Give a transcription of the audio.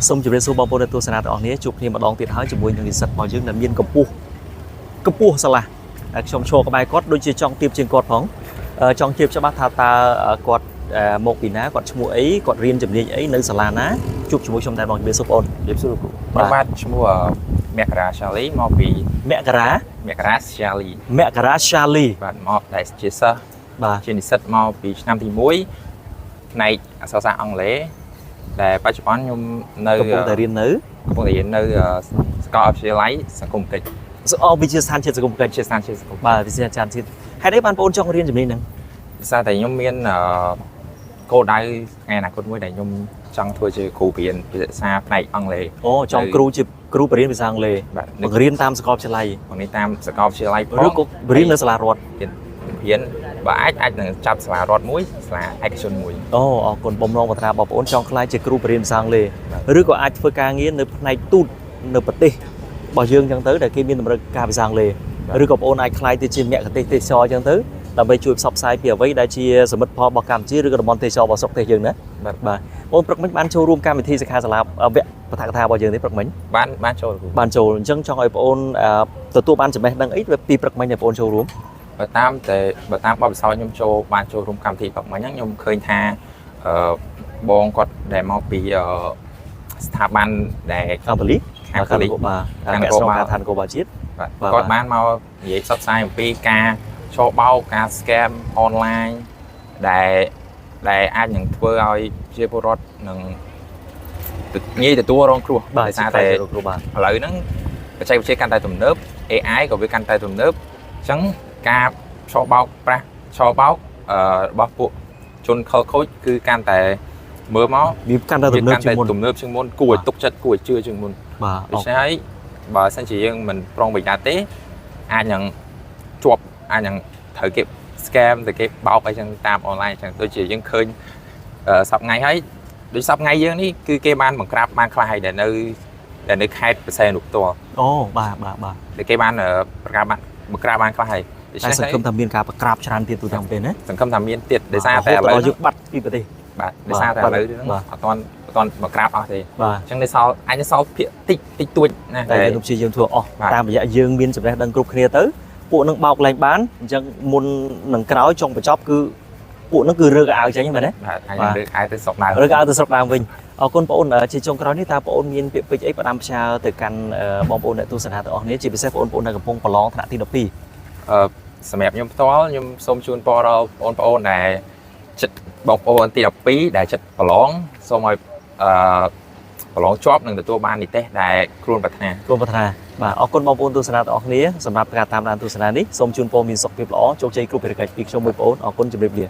សូមជម្រាបសួរបងប្អូនអ្នកទស្សនាទាំងអស់គ្នាជួបគ្នាម្ដងទៀតហើយជាមួយនឹងនិស្សិតរបស់យើងដែលមានកម្ពស់ស្រឡះខ្ញុំឈរក្បែរគាត់ដូចជាចង់ទៀបជាងគាត់ផងចង់ជៀបច្បាស់ថាតើគាត់មកពីណាគាត់ឈ្មោះអីគាត់រៀនជំនាញអីនៅសាលាណាជួបជាមួយខ្ញុំតែបងជម្រាបសួរបងប្អូនជម្រាបសួរគ្រូបាទឈ្មោះមករាឆាលីមកពីមករាឆាលីបាទមកដែលជាសិស្សបាទជានិស្សិតមកពីឆ្នាំទី1ផ្នែកអក្សរសាស្ត្រអង់គ្លេសដែលបច្ចុប្បន្នខ្ញុំនៅកំពុងតែរៀននៅសាកលវិទ្យាល័យសង្គមកិច្ចវិទ្យាស្ថានជាតិសង្គមកិច្ចវិទ្យាស្ថានជាតិសង្គមបាទវិទ្យាស្ថានជាតិហេតុអីបានបងប្អូនចង់រៀនជំនាញហ្នឹងដោយសារតែខ្ញុំមានគោលដៅថ្ងៃអនាគតមួយដែលខ្ញុំចង់ធ្វើជាគ្រូរៀនភាសាផ្នែកអង់គ្លេសអូចង់គ្រូជាគ្រូបរៀនភាសាអង់គ្លេសបង្រៀនតាមសាកលវិទ្យាល័យបង្រៀនតាមសាកលវិទ្យាល័យឬក៏បរៀននៅសាលារដ្ឋរៀនបើអាចនឹងចាប់សាលារដ្ឋមួយសាលាឯកជនមួយអូអរគុណបំណងប្រាថ្នាបងប្អូនចង់ខ្លាចជាគ្រូបរៀនភាសាអង់គ្លេសឬក៏អាចធ្វើការងារនៅផ្នែកទូតនៅប្រទេសរបស់យើងអញ្ចឹងទៅដែលគេមានតម្រូវការភាសាអង់គ្លេសឬក៏បងប្អូនអាចខ្លាយទៅជាមគ្គុទ្ទេសក៍ទេសចរអញ្ចឹងទៅដើម្បីជួយផ្សព្វផ្សាយពីអ្វីដែលជាសមិទ្ធផលរបស់កម្ពុជាឬក៏តំបន់ទេសចររបស់ស្រុកទេសយើងណាបាទបងព្រឹកមិញបានចូលរួមកម្មវិធីសិក្ខាសាលាវគ្គបឋកថារបស់យើងទេព្រឹកមិញបានចូលអញ្ចឹងចង់ឲ្យបងប្អូនទទួលបានចំណេះដឹងអីពីព្រឹកមិញដែលបងប្អូនចូលរួមបើតាមបទពិសោធន៍ខ្ញុំបានចូលរួមកម្មវិធីព្រឹកមិញហ្នឹងខ្ញុំឃើញថាបងគាត់ដែលមកពីស្ថាប័នដែលកាតូលិកខាងកាតូលិកបាទខាងក្រសួងការឋាននគរបាលជាតិបាទគាត់បានមកនិយាយផ្សព្វផ្សាយអំពីការឆោបោកការ scam អនឡាញដែលអាចនឹងធ្វើឲ្យជាពលរដ្ឋនឹងងាយទទួលរងគ្រោះដោយសារតែឥឡូវហ្នឹងបច្ចេកវិទ្យាកាន់តែទំនើប AI ក៏វាកាន់តែទំនើបអញ្ចឹងការឆោបោករបស់ពួកជនខិលខូចគឺកាន់តែមើលមកវាកាន់តែទំនើបជាងមុនគួរឲ្យទុកចិត្តគួរឲ្យជឿជាងមុនបាទដូច្នេះហើយបើសិនជាយើងមិនប្រុងប្រយ័ត្នទេអាចនឹងជាប់អាចនឹងត្រូវគេ scam ទៅគេបោកអីចឹងតាមអនឡាញចឹងដូចជាយើងឃើញសប្តាហ៍ថ្ងៃហើយដូចសប្តាហ៍ថ្ងៃយើងនេះគឺគេបានបង្ក្រាបបានខ្លះហើយដែលនៅខេត្តបរសែននោះផ្ទាល់អូបាទដែលគេបានបង្ក្រាបបានខ្លះហើយតែសង្ឃឹមថាមានការបង្ក្រាបច្រើនទៀតទូទាំងប្រទេសណាសង្ឃឹមថាមានទៀតដោយសារតែឥឡូវយើងបាត់ពីប្រទេសបាទដោយសារតែឥឡូវហ្នឹងអត់ទាន់បង្ក្រាបអស់ទេអញ្ចឹងនៅសល់អាចនៅសល់ភាគតិចតួចណាតែយើងព្យាយាមធ្វើអស់តាមរយៈយើងមានចំណេះដឹងគ្រប់គ្នាទៅពួកនឹងបោកលែងបានអញ្ចឹងមុននឹងក្រោយចុងបញ្ចប់គឺពួកនឹងគឺរើកអាវចេញមែនទេបាទអាចរើកអាវទៅស្រុកដើមទៅស្រុកដើមវិញអរគុណបងប្អូនជាចុងក្រោយនេះតើបងប្អូនមានពាក្យពេចន៍អីផ្ដាំផ្ញើទៅកាន់បងប្អូនអ្នកទស្សនាទាំងអស់គ្នាជាពិសេសបងប្អូនដែលកំពុងប្រឡងថ្នាក់ទី12សម្រាប់ខ្ញុំផ្ទាល់ខ្ញុំសូមជូនពរដល់បងប្អូនដែលចិត្តបងប្អូនទី12ដែលចិត្តប្រឡងសូមឲ្យប្រឡងជាប់និងទទួលបាននិទេសដែលខ្លួនប្រាថ្នាបាទអរគុណបងប្អូនទស្សនាទាំងអស់គ្នាសម្រាប់ការតាមដានទស្សនានេះសូមជូនពរមានសុខភាពល្អជោគជ័យគ្រប់ភារកិច្ចពីខ្ញុំមួយបងប្អូនអរគុណជម្រាបលា